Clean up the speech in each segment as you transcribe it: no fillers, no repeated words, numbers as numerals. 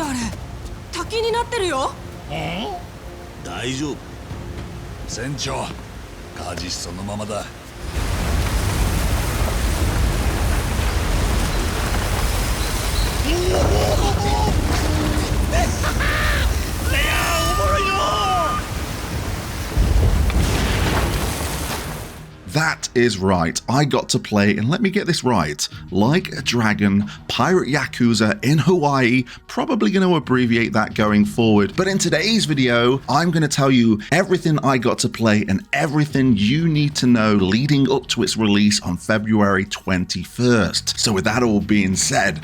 あれ滝になってるよ。大丈夫。船長、カジそのままだ。That is right, I got to play, and let me get this right, Like a Dragon, Pirate Yakuza in Hawaii, probably going to abbreviate that going forward, but in today's video, I'm going to tell you everything I got to play and everything you need to know leading up to its release on February 21st. So with that all being said,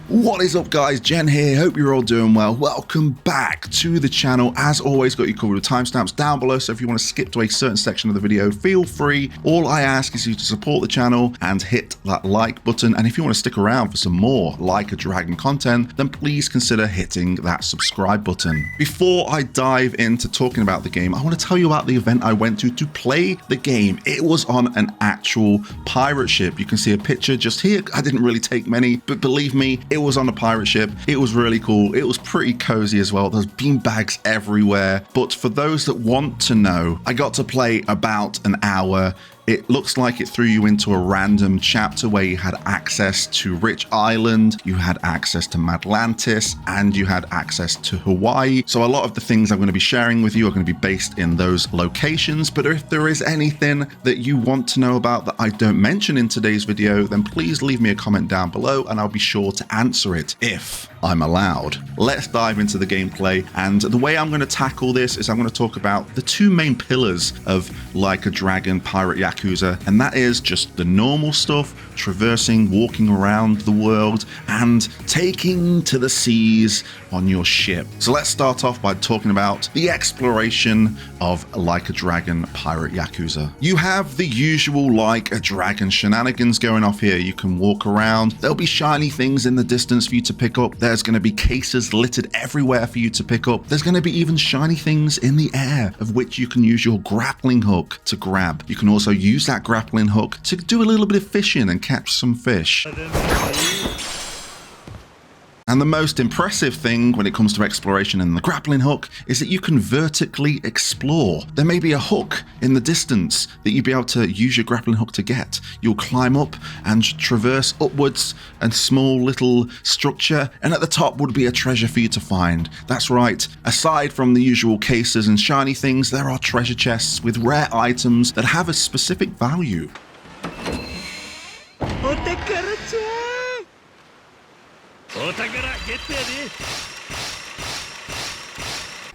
what is up guys, Jen here, hope you're all doing well. Welcome back to the channel. As always, got you covered with timestamps down below, so if you want to skip to a certain section of the video, feel free. All I ask is you to support the channel and hit that like button, and if you want to stick around for some more Like a Dragon content, then please consider hitting that subscribe button. Before I dive into talking about the game, I want to tell you about the event I went to play the game. It was on an actual pirate ship. You can see a picture just here. I didn't really take many, but believe me, it was on a pirate ship. It was really cool. It was pretty cozy as well. There's beanbags everywhere. But for those that want to know, I got to play about an hour. It looks like it threw you into a random chapter where you had access to Rich Island, you had access to Madlantis, and you had access to Hawaii. So a lot of the things I'm going to be sharing with you are going to be based in those locations. But if there is anything that you want to know about that I don't mention in today's video, then please leave me a comment down below and I'll be sure to answer it if I'm allowed. Let's dive into the gameplay, and the way I'm going to tackle this is I'm going to talk about the two main pillars of Like a Dragon Pirate Yakuza, and that is just the normal stuff, traversing, walking around the world, and taking to the seas on your ship. So let's start off by talking about the exploration of Like a Dragon Pirate Yakuza. You have the usual Like a Dragon shenanigans going off here. You can walk around, there'll be shiny things in the distance for you to pick up, there's going to be cases littered everywhere for you to pick up, there's going to be even shiny things in the air of which you can use your grappling hook to grab. You can also use that grappling hook to do a little bit of fishing and catch some fish. And the most impressive thing when it comes to exploration and the grappling hook is that you can vertically explore. There may be a hook in the distance that you'll be able to use your grappling hook to get. You'll climb up and traverse upwards a small little structure, and at the top would be a treasure for you to find. That's right, aside from the usual cases and shiny things, there are treasure chests with rare items that have a specific value.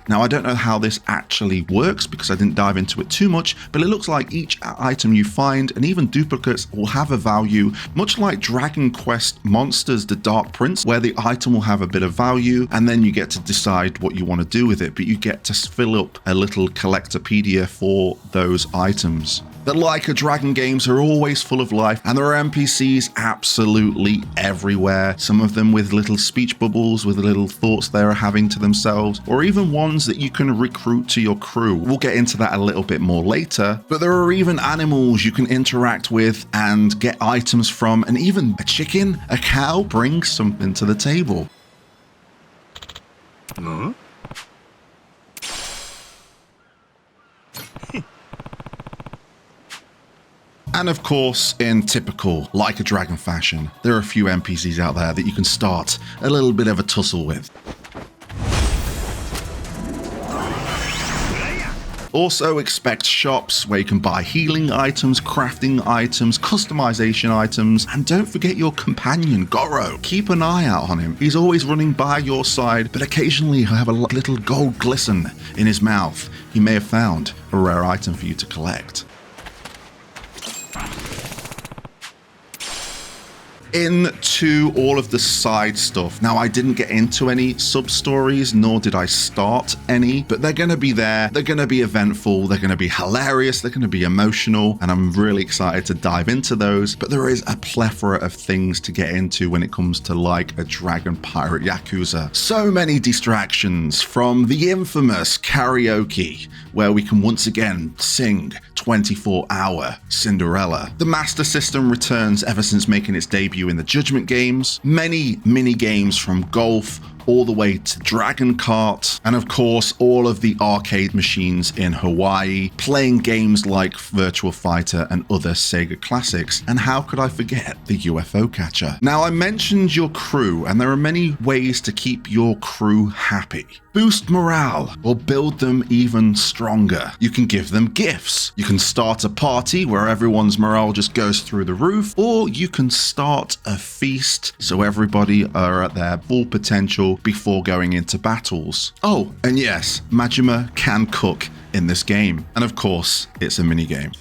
Now, I don't know how this actually works because I didn't dive into it too much, but it looks like each item you find, and even duplicates, will have a value, much like Dragon Quest Monsters The Dark Prince, where the item will have a bit of value, and then you get to decide what you want to do with it, but you get to fill up a little collectopedia for those items. The Like a Dragon games are always full of life, and there are NPCs absolutely everywhere. Some of them with little speech bubbles, with little thoughts they're having to themselves, or even ones that you can recruit to your crew. We'll get into that a little bit more later, but there are even animals you can interact with and get items from, and even a chicken, a cow brings something to the table. Huh? And of course, in typical Like a Dragon fashion, there are a few NPCs out there that you can start a little bit of a tussle with. Also expect shops where you can buy healing items, crafting items, customization items, and don't forget your companion, Goro. Keep an eye out on him. He's always running by your side, but occasionally he'll have a little gold glisten in his mouth. He may have found a rare item for you to collect. Into all of the side stuff. Now, I didn't get into any sub-stories, nor did I start any, but they're going to be there. They're going to be eventful. They're going to be hilarious. They're going to be emotional, and I'm really excited to dive into those. But there is a plethora of things to get into when it comes to Like a Dragon Pirate Yakuza. So many distractions, from the infamous karaoke, where we can once again sing 24-hour Cinderella. The Master System returns ever since making its debut in the Judgment games. Many mini games from golf, all the way to Dragon Kart, and of course all of the arcade machines in Hawaii, playing games like Virtua Fighter and other Sega classics. And how could I forget the UFO catcher? Now, I mentioned your crew, and there are many ways to keep your crew happy. Boost morale or build them even stronger. You can give them gifts. You can start a party where everyone's morale just goes through the roof, or you can start a feast so everybody are at their full potential before going into battles. Oh, and yes, Majima can cook in this game. And of course, it's a mini game.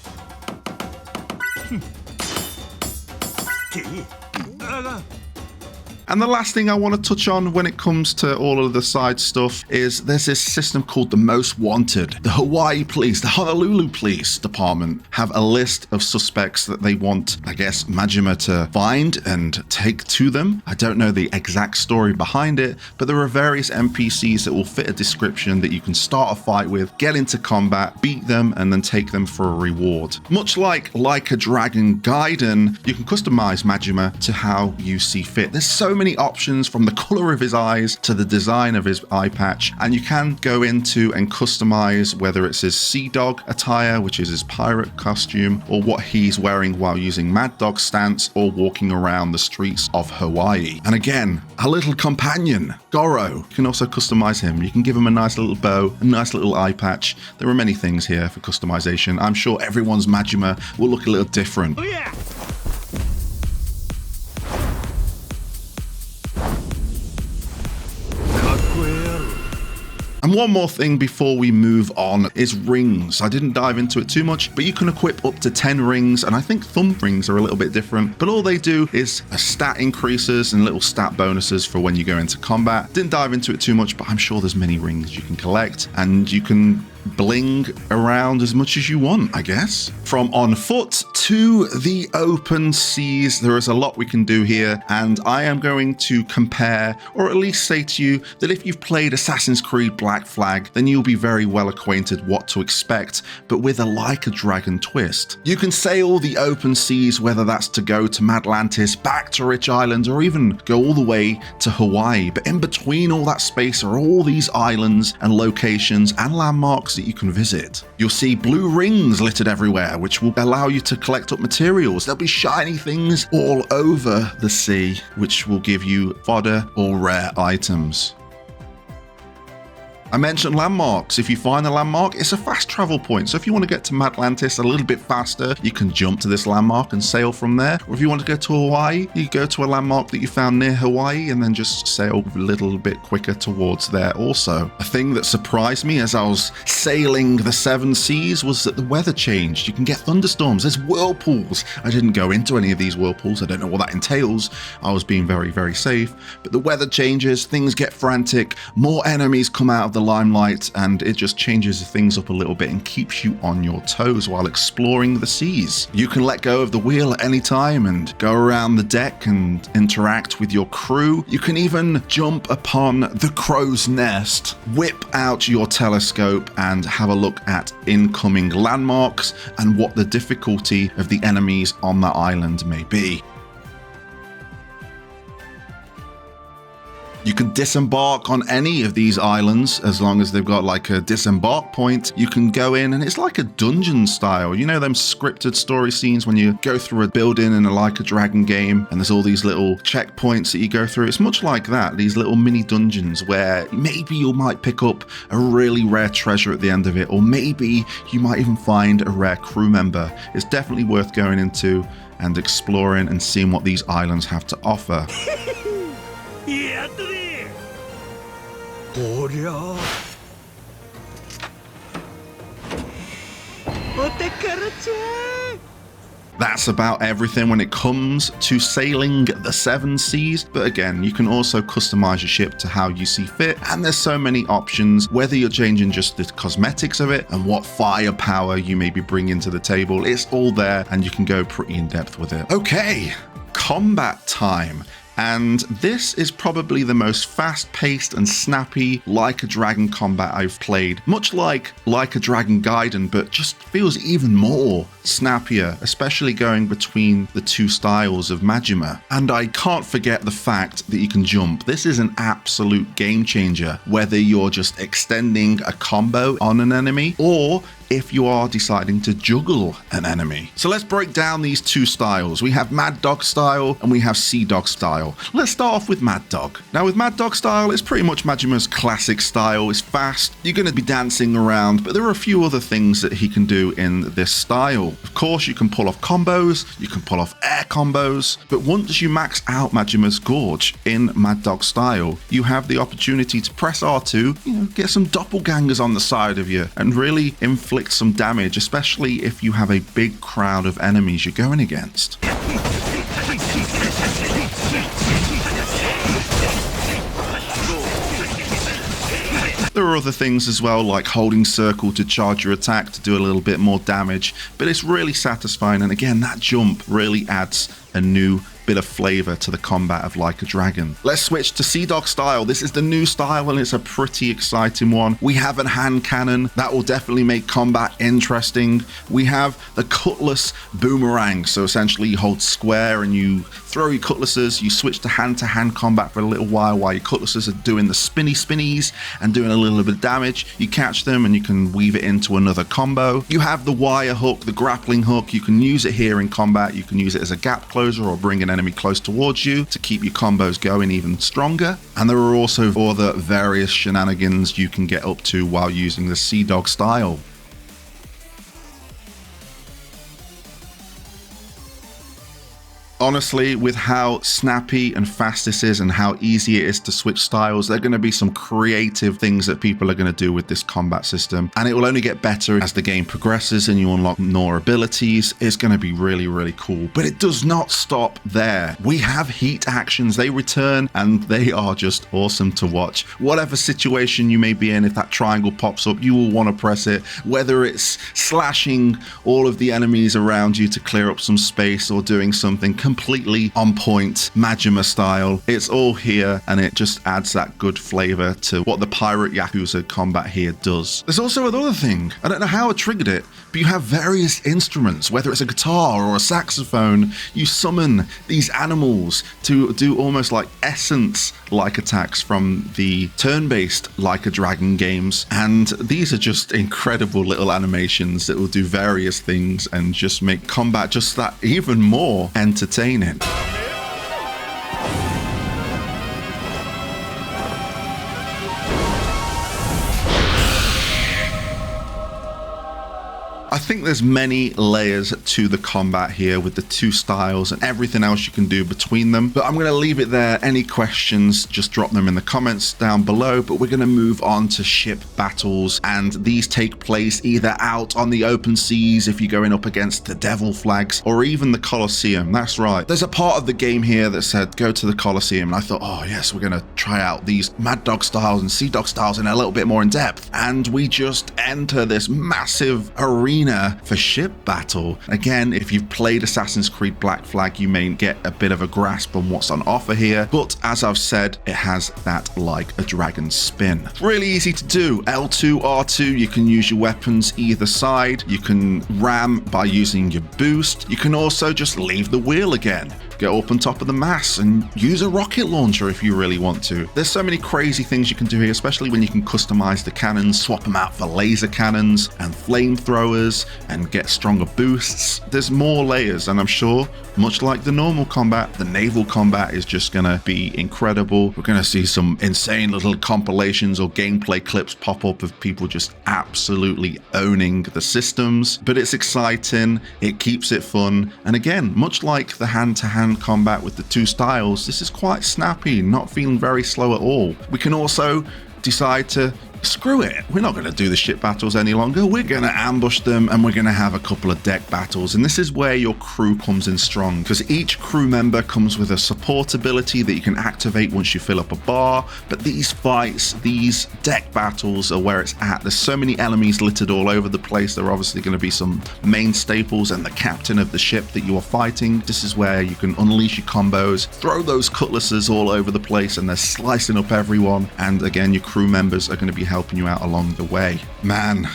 And the last thing I want to touch on when it comes to all of the side stuff is there's this system called the Most Wanted. The Hawaii Police, the Honolulu Police Department have a list of suspects that they want, I guess, Majima to find and take to them. I don't know the exact story behind it, but there are various NPCs that will fit a description that you can start a fight with, get into combat, beat them, and then take them for a reward. Much like a Dragon Gaiden, you can customize Majima to how you see fit. There's so many options, from the color of his eyes to the design of his eye patch, and you can go into and customize whether it's his Sea Dog attire, which is his pirate costume, or what he's wearing while using Mad Dog stance or walking around the streets of Hawaii. And again, a little companion, Goro. You can also customize him. You can give him a nice little bow, a nice little eye patch. There are many things here for customization. I'm sure everyone's Majima will look a little different. Oh yeah! And one more thing before we move on is rings. I didn't dive into it too much, but you can equip up to 10 rings, and I think thumb rings are a little bit different, but all they do is stat increases and little stat bonuses for when you go into combat. Didn't dive into it too much, but I'm sure there's many rings you can collect, and you can bling around as much as you want, I guess. From on foot to the open seas, there is a lot we can do here, and I am going to compare, or at least say to you that if you've played Assassin's Creed Black Flag, then you'll be very well acquainted what to expect, but with a Like a Dragon twist. You can sail the open seas, whether that's to go to Madlantis, back to Rich Island, or even go all the way to Hawaii, but in between all that space are all these islands and locations and landmarks that you can visit. You'll see blue rings littered everywhere, which will allow you to collect up materials. There'll be shiny things all over the sea, which will give you fodder or rare items. I mentioned landmarks. If you find a landmark, it's a fast travel point. So if you want to get to Madlantis a little bit faster, you can jump to this landmark and sail from there. Or if you want to go to Hawaii, you go to a landmark that you found near Hawaii and then just sail a little bit quicker towards there also. A thing that surprised me as I was sailing the seven seas was that the weather changed. You can get thunderstorms. There's whirlpools. I didn't go into any of these whirlpools. I don't know what that entails. I was being very, very safe. But the weather changes, things get frantic, more enemies come out of the limelight, and it just changes things up a little bit and keeps you on your toes while exploring the seas. You can let go of the wheel at any time and go around the deck and interact with your crew. You can even jump upon the crow's nest, whip out your telescope and have a look at incoming landmarks and what the difficulty of the enemies on the island may be. You can disembark on any of these islands as long as they've got like a disembark point. You can go in and it's like a dungeon style. You know them scripted story scenes when you go through a building in a Like a Dragon game and there's all these little checkpoints that you go through. It's much like that, these little mini dungeons where maybe you might pick up a really rare treasure at the end of it, or maybe you might even find a rare crew member. It's definitely worth going into and exploring and seeing what these islands have to offer. やったねおりゃお宝ちゃん That's about everything when it comes to sailing the seven seas. But again, you can also customize your ship to how you see fit. And there's so many options, whether you're changing just the cosmetics of it and what firepower you may be bringing to the table. It's all there and you can go pretty in depth with it. Okay, combat time. And this is probably the most fast-paced and snappy Like a Dragon combat I've played. Much like a Dragon Gaiden, but just feels even more snappier, especially going between the two styles of Majima. And I can't forget the fact that you can jump. This is an absolute game changer, whether you're just extending a combo on an enemy or if you are deciding to juggle an enemy. So let's break down these two styles. We have Mad Dog style and we have Sea Dog style. Let's start off with Mad Dog. Now with Mad Dog style, it's pretty much Majima's classic style. It's fast, you're going to be dancing around, but there are a few other things that he can do in this style. Of course, you can pull off combos, you can pull off air combos, but once you max out Majima's Gorge in Mad Dog style, you have the opportunity to press R2, get some doppelgangers on the side of you and really inflict some damage, especially if you have a big crowd of enemies you're going against. There are other things as well, like holding circle to charge your attack to do a little bit more damage, but it's really satisfying, and again, that jump really adds a new bit of flavor to the combat of Like a Dragon. Let's switch to Sea Dog style. This is the new style and it's a pretty exciting one. We have a hand cannon that will definitely make combat interesting. We have the cutlass boomerang. So essentially you hold square and you throw your cutlasses, you switch to hand combat for a little while your cutlasses are doing the spinnies and doing a little bit of damage. You catch them and you can weave it into another combo. You have the wire hook, the grappling hook. You can use it here in combat. You can use it as a gap closer or bring an enemy close towards you to keep your combos going even stronger. And there are also other various shenanigans you can get up to while using the Sea Dog style. Honestly, with how snappy and fast this is and how easy it is to switch styles, there are going to be some creative things that people are going to do with this combat system. And it will only get better as the game progresses and you unlock more abilities. It's going to be really, really cool. But it does not stop there. We have heat actions. They return and they are just awesome to watch. Whatever situation you may be in, if that triangle pops up, you will want to press it. Whether it's slashing all of the enemies around you to clear up some space or doing something completely on point Majima style, it's all here and it just adds that good flavor to what the Pirate Yakuza combat here does. There's also another thing, I don't know how I triggered it, but you have various instruments, whether it's a guitar or a saxophone. You summon these animals to do almost like essence-like attacks from the turn-based Like a Dragon games, and these are just incredible little animations that will do various things and just make combat just that even more entertaining. I think there's many layers to the combat here with the two styles and everything else you can do between them, but I'm going to leave it there. Any questions, just drop them in the comments down below. But we're going to move on to ship battles, and these take place either out on the open seas if you're going up against the Devil Flags, or even the Colosseum. That's right, there's a part of the game here that said go to the Colosseum, and I thought, oh yes, we're going to try out these Mad Dog styles and Sea Dog styles in a little bit more in depth, and we just enter this massive arena for ship battle. Again, if you've played Assassin's Creed Black Flag, you may get a bit of a grasp on what's on offer here, but as I've said, it has that Like a Dragon spin. Really easy to do. L2, R2, you can use your weapons either side. You can ram by using your boost. You can also just leave the wheel again. Get up on top of the mast and use a rocket launcher if you really want to. There's so many crazy things you can do here, especially when you can customize the cannons, swap them out for laser cannons and flamethrowers and get stronger boosts. There's more layers, and I'm sure, much like the normal combat, the naval combat is just gonna be incredible. We're gonna see some insane little compilations or gameplay clips pop up of people just absolutely owning the systems, but it's exciting, it keeps it fun, and again, much like the hand-to-hand combat with the two styles, this is quite snappy, not feeling very slow at all. We can also decide to screw it. We're not going to do the ship battles any longer. We're going to ambush them and we're going to have a couple of deck battles. And this is where your crew comes in strong, because each crew member comes with a support ability that you can activate once you fill up a bar. But these fights, these deck battles are where it's at. There's so many enemies littered all over the place. There are obviously going to be some main staples and the captain of the ship that you are fighting. This is where you can unleash your combos, throw those cutlasses all over the place, and they're slicing up everyone. And again, your crew members are going to be helping you out along the way. Man,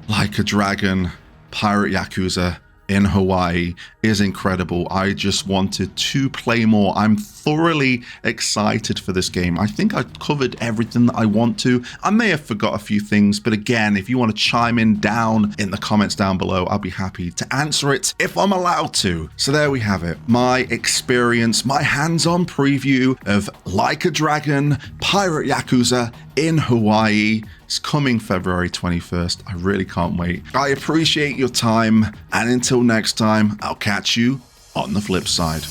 Like a Dragon, Pirate Yakuza in Hawaii is incredible. I just wanted to play more. I'm thoroughly excited for this game. I think I covered everything that I want to. I may have forgot a few things, but again, if you want to chime in down in the comments down below, I'll be happy to answer it if I'm allowed to. So there we have it. My experience, my hands-on preview of Like a Dragon, Pirate Yakuza in Hawaii. It's coming February 21st. I really can't wait. I appreciate your time, and until next time, I'll catch you on the flip side.